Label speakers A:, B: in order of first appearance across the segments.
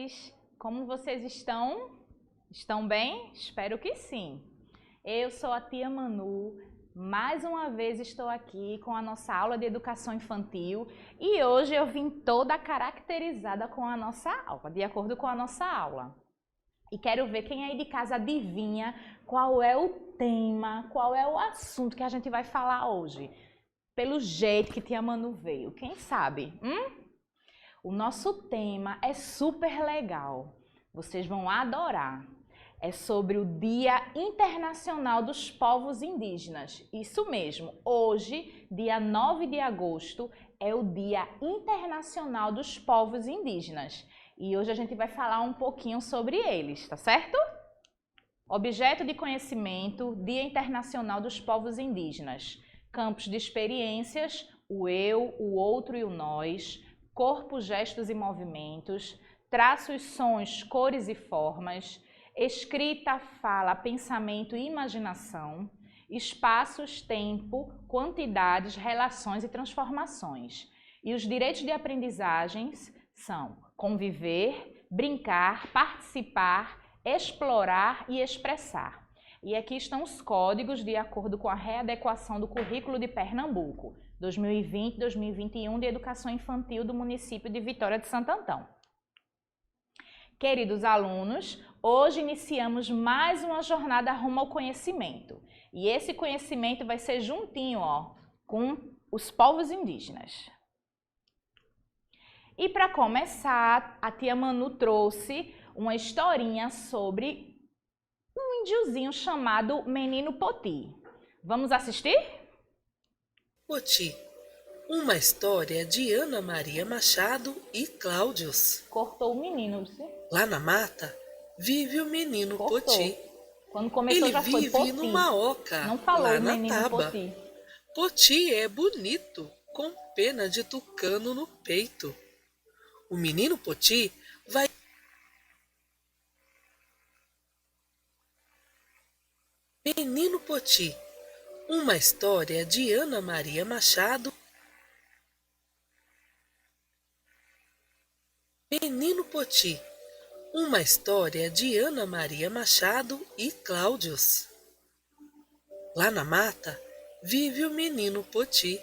A: tardes! Como vocês estão? Estão bem? Espero que sim! Eu sou a tia Manu, mais uma vez estou aqui com a nossa aula de educação infantil e hoje eu vim toda caracterizada com a nossa aula, de acordo com a nossa aula. E quero ver quem aí de casa adivinha qual é o tema, qual é o assunto que a gente vai falar hoje. Pelo jeito que tia Manu veio, quem sabe? O nosso tema é super legal, vocês vão adorar. É sobre o Dia Internacional dos Povos Indígenas. Isso mesmo, hoje, dia 9 de agosto, é o Dia Internacional dos Povos Indígenas. E hoje a gente vai falar um pouquinho sobre eles, tá certo? Objeto de conhecimento, Dia Internacional dos Povos Indígenas. Campos de experiências, o eu, o outro e o nós. Corpo, gestos e movimentos. Traços, sons, cores e formas. Escrita, fala, pensamento e imaginação. Espaços, tempo, quantidades, relações e transformações. E os direitos de aprendizagens são conviver, brincar, participar, explorar e expressar. E aqui estão os códigos de acordo com a readequação do currículo de Pernambuco, 2020-2021 de Educação Infantil do município de Vitória de Santo Antão. Queridos alunos, hoje iniciamos mais uma jornada rumo ao conhecimento. E esse conhecimento vai ser juntinho, com os povos indígenas. E para começar, a tia Manu trouxe uma historinha sobre um índiozinho chamado Menino Poti. Vamos assistir?
B: Poti, uma história de Ana Maria Machado e Cláudios.
A: Cortou o menino, você?
B: Lá na mata vive o menino Poti.
A: Quando começou
B: Ele
A: já foi
B: vive
A: Poti.
B: numa oca
A: Não falou
B: lá
A: o
B: na
A: menino
B: taba.
A: Poti.
B: Poti é bonito, com pena de tucano no peito. O menino Poti vai... Menino Poti, uma história de Ana Maria Machado. Menino Poti, uma história de Ana Maria Machado e Cláudios. Lá na mata vive o menino Poti.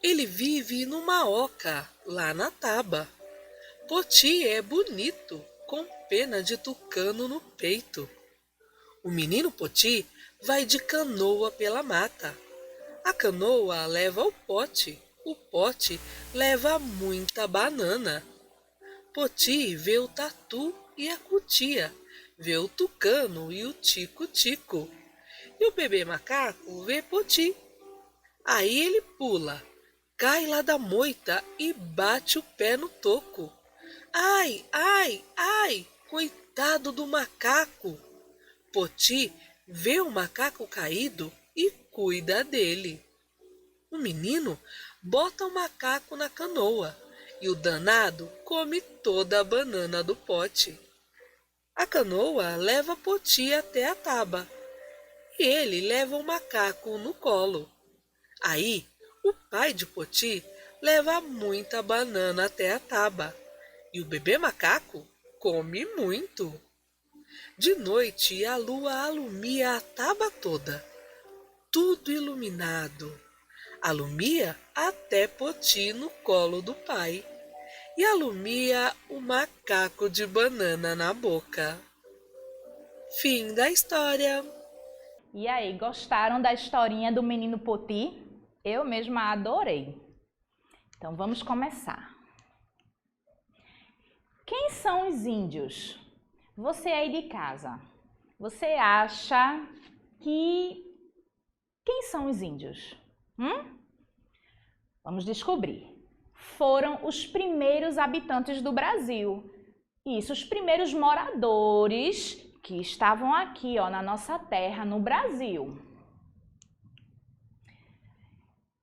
B: Ele vive numa oca lá na taba. Poti é bonito, com pena de tucano no peito. O menino Poti vai de canoa pela mata. A canoa leva o pote leva muita banana. Poti vê o tatu e a cutia, vê o tucano e o tico-tico. E o bebê macaco vê Poti. Aí ele pula, cai lá da moita e bate o pé no toco. Ai, ai, ai, coitado do macaco! Poti vê o macaco caído e cuida dele. O menino bota o macaco na canoa e o danado come toda a banana do pote. A canoa leva Poti até a taba e ele leva o macaco no colo. Aí o pai de Poti leva muita banana até a taba e o bebê macaco come muito. De noite a lua alumia a taba toda, tudo iluminado. Alumia até Poti no colo do pai e alumia o macaco de banana na boca. Fim da história.
A: E aí, gostaram da historinha do menino Poti? Eu mesma adorei. Então vamos começar. Quem são os índios? Você aí de casa, você acha que... Quem são os índios? Vamos descobrir. Foram os primeiros habitantes do Brasil. Isso, os primeiros moradores que estavam aqui, na nossa terra, no Brasil.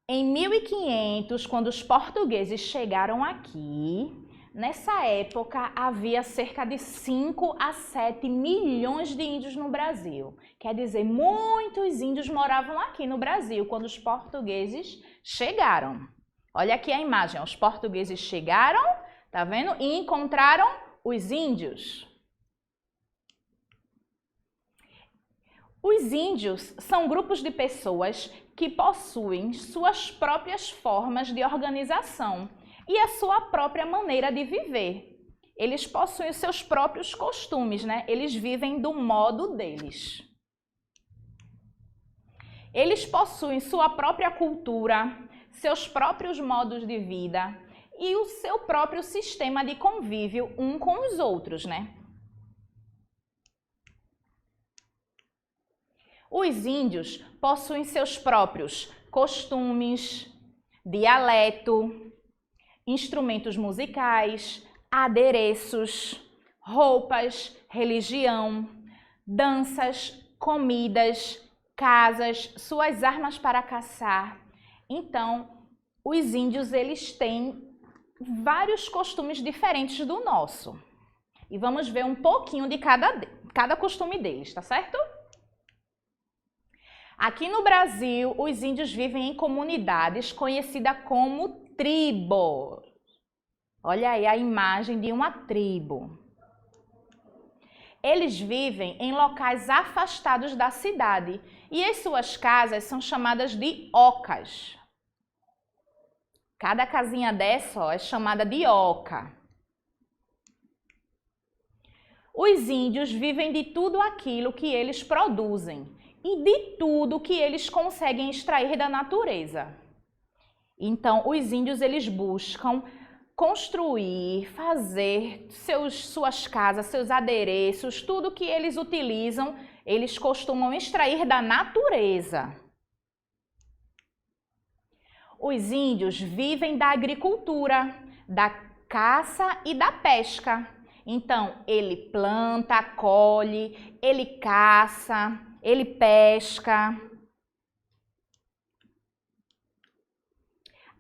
A: Em 1500, quando os portugueses chegaram aqui, nessa época havia cerca de 5 a 7 milhões de índios no Brasil. Quer dizer, muitos índios moravam aqui no Brasil quando os portugueses chegaram. Olha aqui a imagem, os portugueses chegaram, tá vendo? E encontraram Os índios. Os índios são grupos de pessoas que possuem suas próprias formas de organização e a sua própria maneira de viver. Eles possuem os seus próprios costumes, né? Eles vivem do modo deles. Eles possuem sua própria cultura, seus próprios modos de vida e o seu próprio sistema de convívio um com os outros, né? Os índios possuem seus próprios costumes, dialeto, instrumentos musicais, adereços, roupas, religião, danças, comidas, casas, suas armas para caçar. Então, os índios eles têm vários costumes diferentes do nosso. E vamos ver um pouquinho de cada costume deles, tá certo? Aqui no Brasil, os índios vivem em comunidades conhecidas como tribos. Olha aí a imagem de uma tribo. Eles vivem em locais afastados da cidade e as suas casas são chamadas de ocas. Cada casinha dessa ó, é chamada de oca. Os índios vivem de tudo aquilo que eles produzem e de tudo que eles conseguem extrair da natureza. Então, os índios eles buscam construir, fazer suas casas, seus adereços, tudo que eles utilizam, eles costumam extrair da natureza. Os índios vivem da agricultura, da caça e da pesca. Então, ele planta, colhe, ele caça, ele pesca.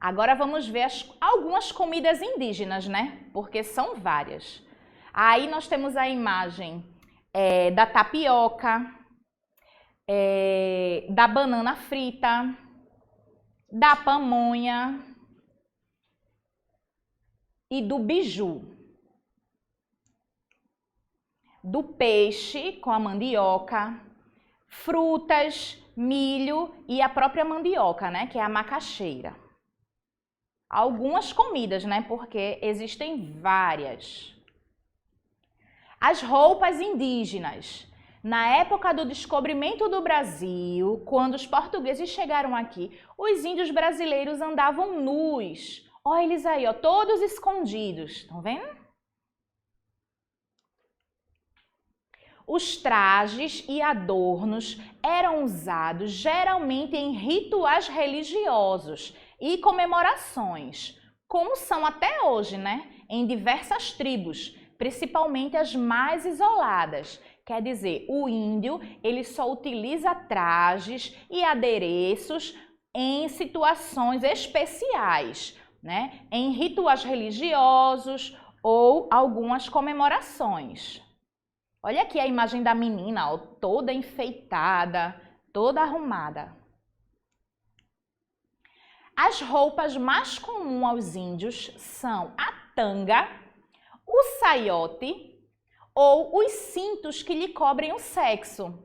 A: Agora vamos ver algumas comidas indígenas, né? Porque são várias. Aí nós temos a imagem da tapioca, da banana frita, da pamonha e do biju. Do peixe com a mandioca, frutas, milho e a própria mandioca, né? Que é a macaxeira. Algumas comidas, né? Porque existem várias. As roupas indígenas. Na época do descobrimento do Brasil, quando os portugueses chegaram aqui, os índios brasileiros andavam nus. Olha eles aí, ó, todos escondidos. Estão vendo? Os trajes e adornos eram usados geralmente em rituais religiosos e comemorações, como são até hoje, né? Em diversas tribos, principalmente as mais isoladas. Quer dizer, o índio ele só utiliza trajes e adereços em situações especiais, né? Em rituais religiosos ou algumas comemorações. Olha aqui a imagem da menina, ó, toda enfeitada, toda arrumada. As roupas mais comuns aos índios são a tanga, o saiote ou os cintos que lhe cobrem o sexo,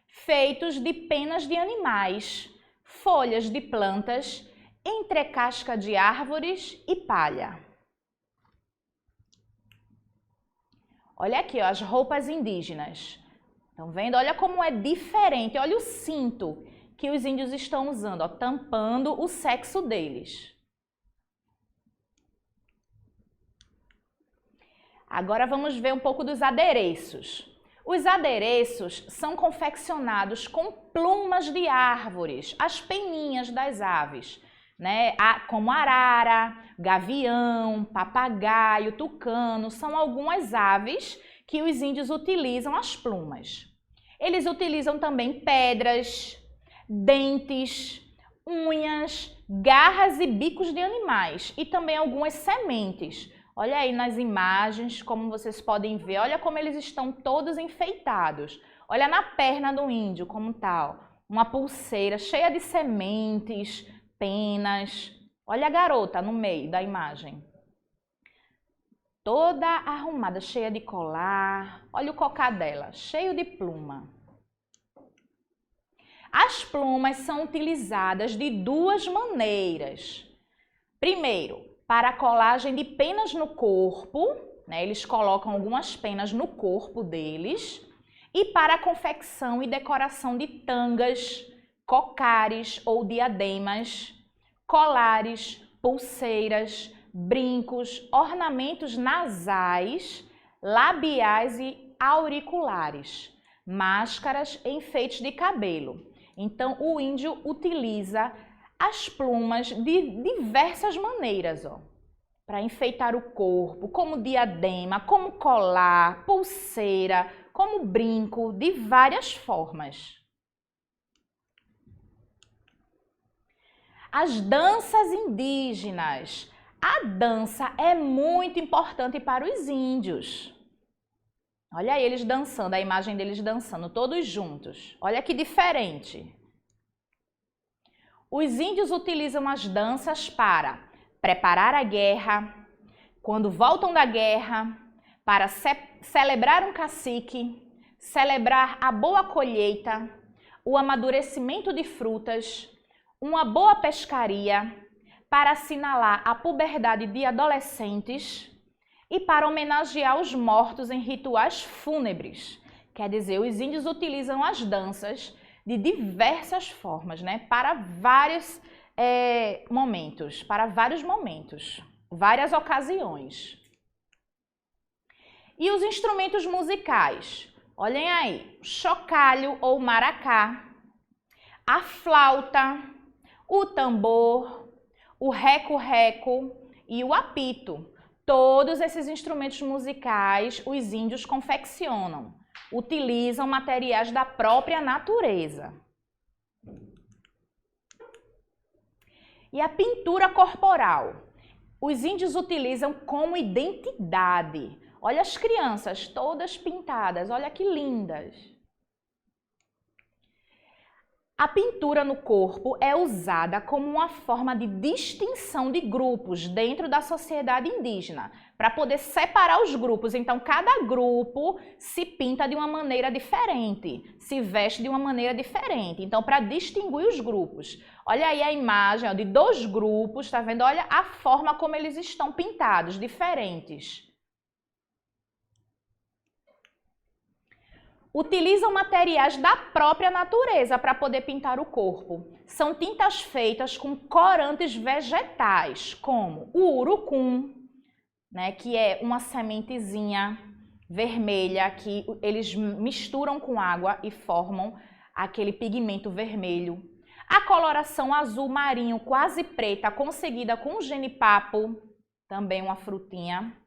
A: feitos de penas de animais, folhas de plantas, entrecasca de árvores e palha. Olha aqui, ó, as roupas indígenas. Estão vendo? Olha como é diferente. Olha o cinto que os índios estão usando, ó, tampando o sexo deles. Agora vamos ver um pouco dos adereços. Os adereços são confeccionados com plumas de árvores, as peninhas das aves, né? Como arara, gavião, papagaio, tucano, são algumas aves que os índios utilizam as plumas. Eles utilizam também pedras, dentes, unhas, garras e bicos de animais e também algumas sementes. Olha aí nas imagens, como vocês podem ver, olha como eles estão todos enfeitados. Olha na perna do índio como tal, uma pulseira cheia de sementes, penas. Olha a garota no meio da imagem. toda arrumada, cheia de colar. Olha o cocá dela, cheio de pluma. As plumas são utilizadas de duas maneiras. Primeiro, para a colagem de penas no corpo, né? Eles colocam algumas penas no corpo deles. E para a confecção e decoração de tangas, cocares ou diademas, colares, pulseiras, brincos, ornamentos nasais, labiais e auriculares, máscaras e enfeites de cabelo. Então, o índio utiliza as plumas de diversas maneiras, ó, para enfeitar o corpo, como diadema, como colar, pulseira, como brinco, de várias formas. As danças indígenas. A dança é muito importante para os índios. Olha aí eles dançando, a imagem deles dançando, todos juntos. Olha que diferente. Os índios utilizam as danças para preparar a guerra, quando voltam da guerra, para celebrar um cacique, celebrar a boa colheita, o amadurecimento de frutas, uma boa pescaria, para assinalar a puberdade de adolescentes e para homenagear os mortos em rituais fúnebres. Quer dizer, os índios utilizam as danças de diversas formas, né? Para vários momentos, várias ocasiões. E os instrumentos musicais? Olhem aí, o chocalho ou maracá, a flauta, o tambor, o reco-reco e o apito. Todos esses instrumentos musicais os índios confeccionam, utilizam materiais da própria natureza. E a pintura corporal? Os índios utilizam como identidade. Olha as crianças todas pintadas, olha que lindas. A pintura no corpo é usada como uma forma de distinção de grupos dentro da sociedade indígena, para poder separar os grupos. Então, cada grupo se pinta de uma maneira diferente, se veste de uma maneira diferente. Então, para distinguir os grupos. Olha aí a imagem, ó, de dois grupos, tá vendo? Olha a forma como eles estão pintados, diferentes. Utilizam materiais da própria natureza para poder pintar o corpo. São tintas feitas com corantes vegetais, como o urucum, né, que é uma sementezinha vermelha que eles misturam com água e formam aquele pigmento vermelho. A coloração azul marinho quase preta, conseguida com genipapo, também uma frutinha.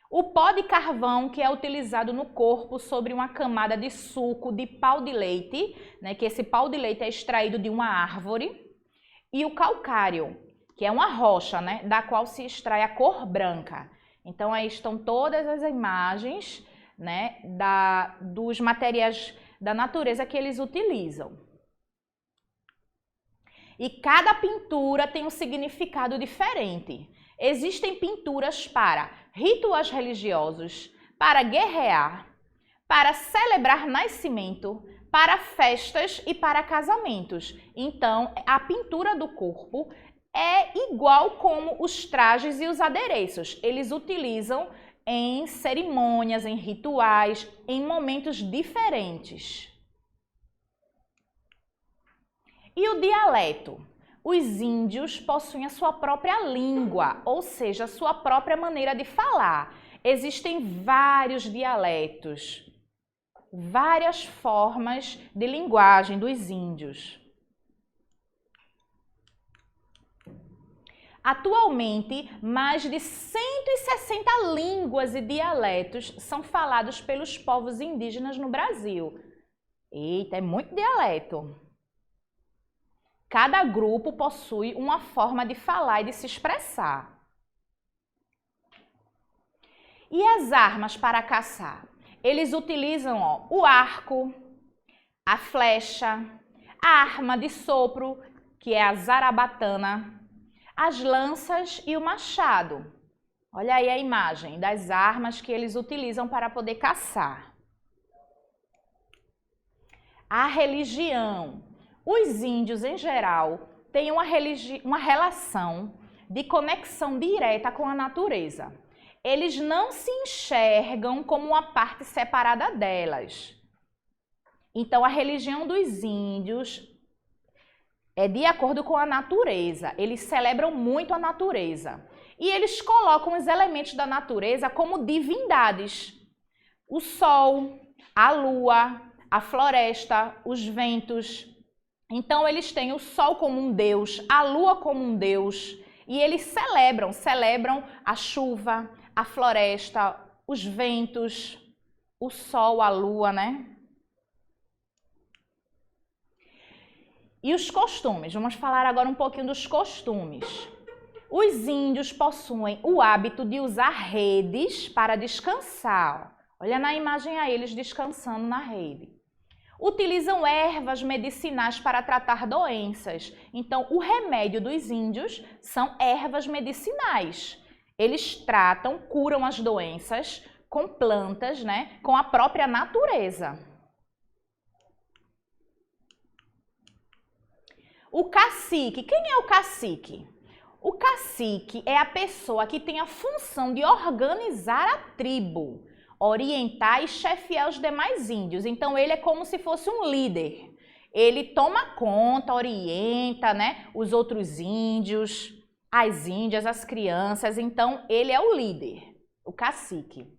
A: O pó de carvão, que é utilizado no corpo sobre uma camada de suco de pau de leite, né, que esse pau de leite é extraído de uma árvore. E o calcário, que é uma rocha, né, da qual se extrai a cor branca. Então, aí estão todas as imagens, né, dos materiais da natureza que eles utilizam. E cada pintura tem um significado diferente. Existem pinturas para rituais religiosos, para guerrear, para celebrar nascimento, para festas e para casamentos. Então, a pintura do corpo é igual como os trajes e os adereços. Eles utilizam em cerimônias, em rituais, em momentos diferentes. E o dialeto? Os índios possuem a sua própria língua, ou seja, a sua própria maneira de falar. Existem vários dialetos, várias formas de linguagem dos índios. Atualmente, mais de 160 línguas e dialetos são falados pelos povos indígenas no Brasil. Eita, é muito dialeto. Cada grupo possui uma forma de falar e de se expressar. E as armas para caçar? Eles utilizam, ó, o arco, a flecha, a arma de sopro, que é a zarabatana, as lanças e o machado. Olha aí a imagem das armas que eles utilizam para poder caçar. A religião. Os índios, em geral, têm uma relação de conexão direta com a natureza. Eles não se enxergam como uma parte separada delas. Então, a religião dos índios é de acordo com a natureza. Eles celebram muito a natureza. E eles colocam os elementos da natureza como divindades. O sol, a lua, a floresta, os ventos. Então, eles têm o sol como um deus, a lua como um deus. E eles celebram a chuva, a floresta, os ventos, o sol, a lua, né? E os costumes. Vamos falar agora um pouquinho dos costumes. Os índios possuem o hábito de usar redes para descansar. Olha na imagem aí, eles descansando na rede. Utilizam ervas medicinais para tratar doenças. Então, o remédio dos índios são ervas medicinais. Eles tratam, curam as doenças com plantas, né? Com a própria natureza. O cacique. Quem é o cacique? O cacique é a pessoa que tem a função de organizar a tribo, orientar e chefiar os demais índios. Então, ele é como se fosse um líder. Ele toma conta, orienta, né, os outros índios, as índias, as crianças. Então, ele é o líder, o cacique.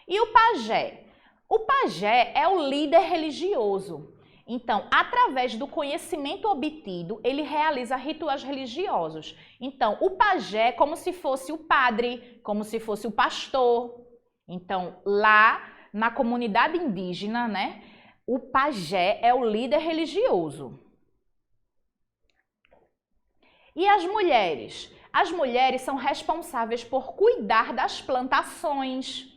A: E o pajé? O pajé é o líder religioso. Então, através do conhecimento obtido, ele realiza rituais religiosos. Então, o pajé é como se fosse o padre, como se fosse o pastor. Então, lá na comunidade indígena, né, o pajé é o líder religioso. E as mulheres? As mulheres são responsáveis por cuidar das plantações,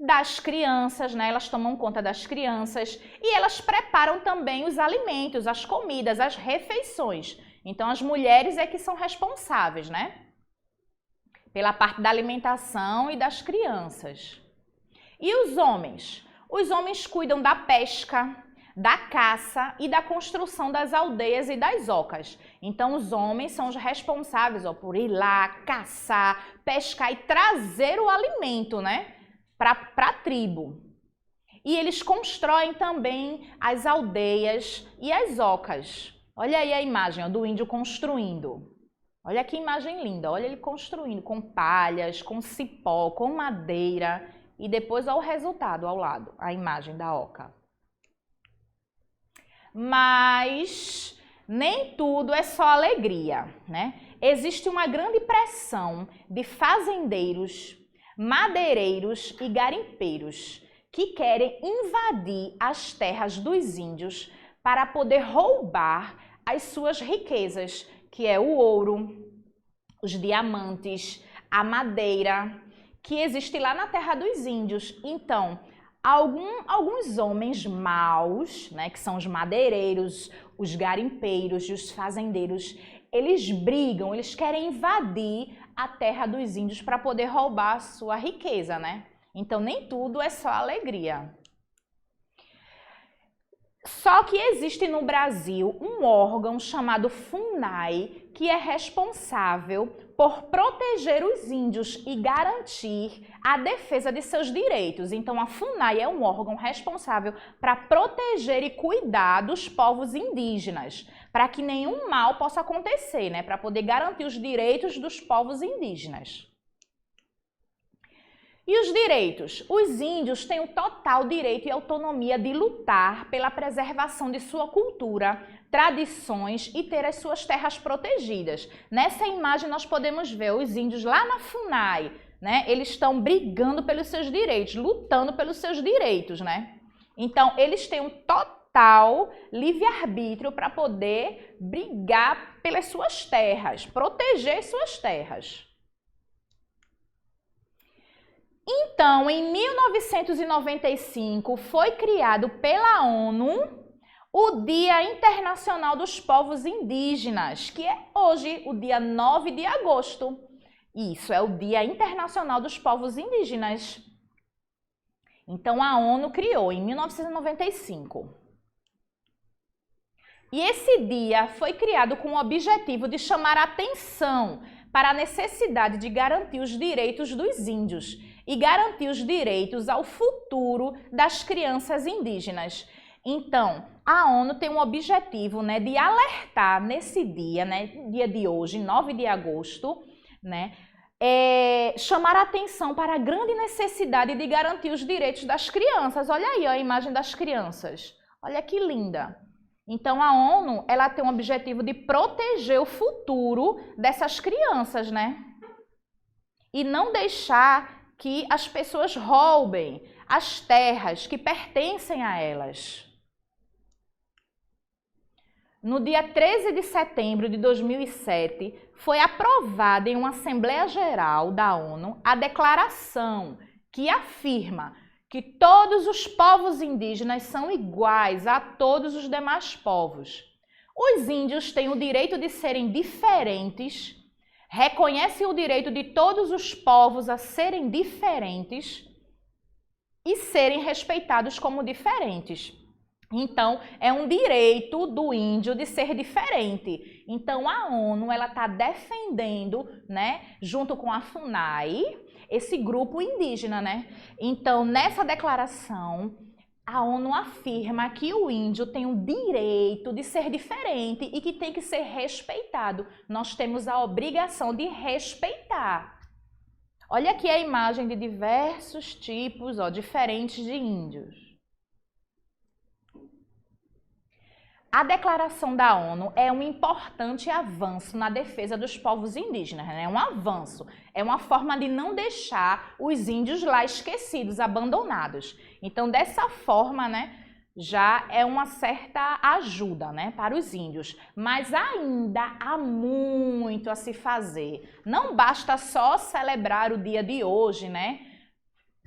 A: das crianças, né? Elas tomam conta das crianças e elas preparam também os alimentos, as comidas, as refeições. Então, as mulheres é que são responsáveis, né? Pela parte da alimentação e das crianças. E os homens? Os homens cuidam da pesca, da caça e da construção das aldeias e das ocas. Então, os homens são os responsáveis por ir lá, caçar, pescar e trazer o alimento, né? Para a tribo. E eles constroem também as aldeias e as ocas. Olha aí a imagem do índio construindo. Olha que imagem linda, olha ele construindo com palhas, com cipó, com madeira e depois olha o resultado ao lado, a imagem da oca. Mas nem tudo é só alegria, né? Existe uma grande pressão de fazendeiros, madeireiros e garimpeiros que querem invadir as terras dos índios para poder roubar as suas riquezas, que é o ouro, os diamantes, a madeira, que existe lá na terra dos índios. Então, alguns homens maus, né, que são os madeireiros, os garimpeiros e os fazendeiros, eles brigam, eles querem invadir a terra dos índios para poder roubar a sua riqueza, né? Então, nem tudo é só alegria. Só que existe no Brasil um órgão chamado FUNAI, que é responsável por proteger os índios e garantir a defesa de seus direitos. Então, a FUNAI é um órgão responsável para proteger e cuidar dos povos indígenas, para que nenhum mal possa acontecer, né? Para poder garantir os direitos dos povos indígenas. E os direitos? Os índios têm o total direito e autonomia de lutar pela preservação de sua cultura, tradições e ter as suas terras protegidas. Nessa imagem nós podemos ver os índios lá na FUNAI, né? Eles estão brigando pelos seus direitos, lutando pelos seus direitos, né? Então, eles têm um total livre-arbítrio para poder brigar pelas suas terras, proteger suas terras. Então, em 1995, foi criado pela ONU o Dia Internacional dos Povos Indígenas, que é hoje, o dia 9 de agosto. Isso, é o Dia Internacional dos Povos Indígenas. Então, a ONU criou em 1995. E esse dia foi criado com o objetivo de chamar a atenção para a necessidade de garantir os direitos dos índios e garantir os direitos ao futuro das crianças indígenas. Então, a ONU tem um objetivo, né, de alertar nesse dia, né, dia de hoje, 9 de agosto, né, chamar a atenção para a grande necessidade de garantir os direitos das crianças. Olha aí a imagem das crianças. Olha que linda. Então, a ONU, ela tem um objetivo de proteger o futuro dessas crianças, né? E não deixar que as pessoas roubem as terras que pertencem a elas. No dia 13 de setembro de 2007, foi aprovada em uma Assembleia Geral da ONU a declaração que afirma que todos os povos indígenas são iguais a todos os demais povos. Os índios têm o direito de serem diferentes, reconhecem o direito de todos os povos a serem diferentes e serem respeitados como diferentes. Então, é um direito do índio de ser diferente. Então, a ONU está defendendo, né, junto com a FUNAI, esse grupo indígena, né? Então, nessa declaração, a ONU afirma que o índio tem o direito de ser diferente e que tem que ser respeitado. Nós temos a obrigação de respeitar. Olha aqui a imagem de diversos tipos, diferentes de índios. A declaração da ONU é um importante avanço na defesa dos povos indígenas, né? É um avanço, é uma forma de não deixar os índios lá esquecidos, abandonados. Então, dessa forma, né, já é uma certa ajuda, né, para os índios. Mas ainda há muito a se fazer. Não basta só celebrar o dia de hoje, né?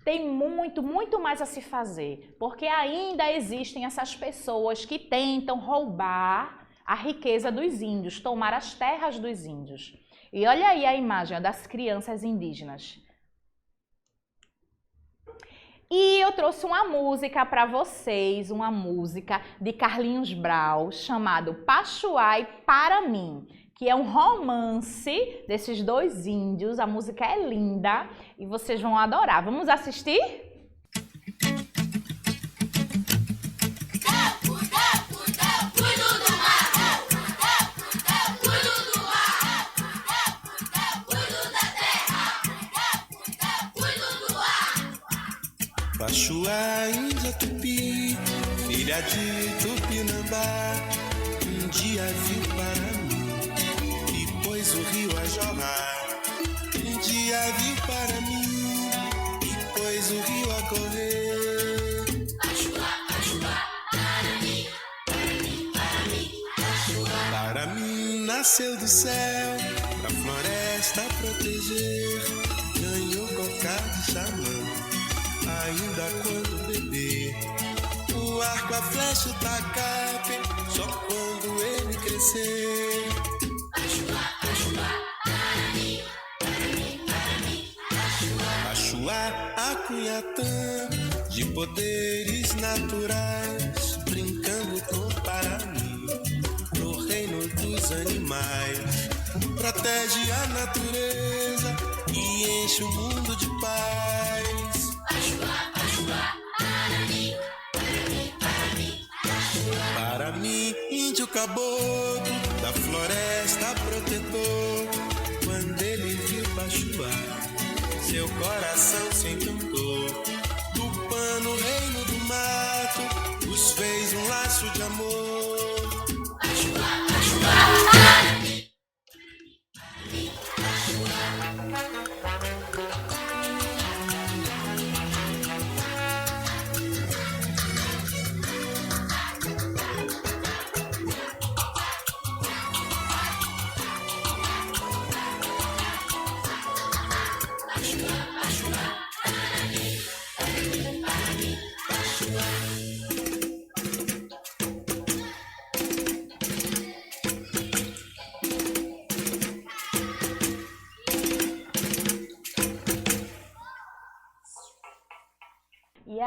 A: Tem muito mais a se fazer, porque ainda existem essas pessoas que tentam roubar a riqueza dos índios, tomar as terras dos índios. E olha aí a imagem das crianças indígenas. E eu trouxe uma música para vocês, uma música de Carlinhos Brau, chamado Pachuai para mim, que é um romance desses dois índios. A música é linda e vocês vão adorar. Vamos assistir?
C: Pachuá, índia tupi, filha de Tupinambá, um dia viu para mim e pôs o rio a jorrar. Um dia viu para mim e pôs o rio a correr. Pachuá, Pachuá, para mim, para mim, para mim, Pachuá. Para mim nasceu do céu, pra floresta proteger, ganhou cocado de xamã. Ainda quando bebê, o arco, a flecha, o tacape, só quando ele crescer. Pachuá, Pachuá, para mim, para mim, para mim, Pachuá. Pachuá, a Cunhatã, de poderes naturais, brincando com Parani, no reino dos animais. Protege a natureza e enche o mundo de paz. Para mim, índio caboclo, da floresta protetor, quando ele viu Pachuá, seu coração se encantou. Do pano, reino do mato, os fez um laço de amor. Pachuá, Pachuá, para mim, para mim, Pachuá.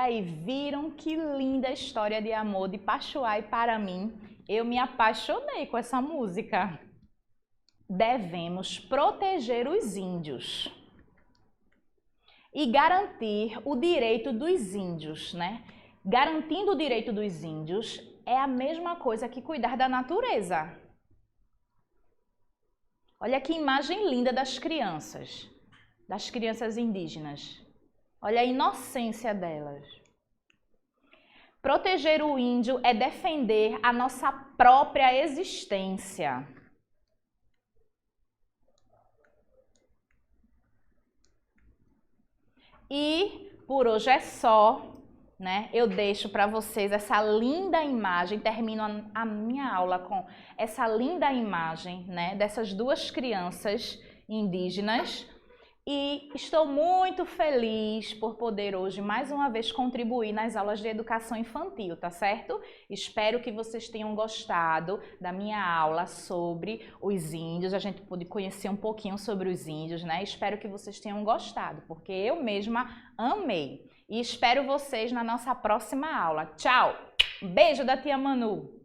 A: aí, viram que linda história de amor de Pachoá e para mim? Eu me apaixonei com essa música. Devemos proteger os índios e garantir o direito dos índios, né? Garantindo o direito dos índios é a mesma coisa que cuidar da natureza. Olha que imagem linda das crianças indígenas. Olha a inocência delas. Proteger o índio é defender a nossa própria existência. E por hoje é só, né? Eu deixo para vocês essa linda imagem, termino a minha aula com essa linda imagem, né, dessas duas crianças indígenas. E estou muito feliz por poder hoje, mais uma vez, contribuir nas aulas de educação infantil, tá certo? Espero que vocês tenham gostado da minha aula sobre os índios. A gente pôde conhecer um pouquinho sobre os índios, né? Espero que vocês tenham gostado, porque eu mesma amei. E espero vocês na nossa próxima aula. Tchau! Um beijo da tia Manu!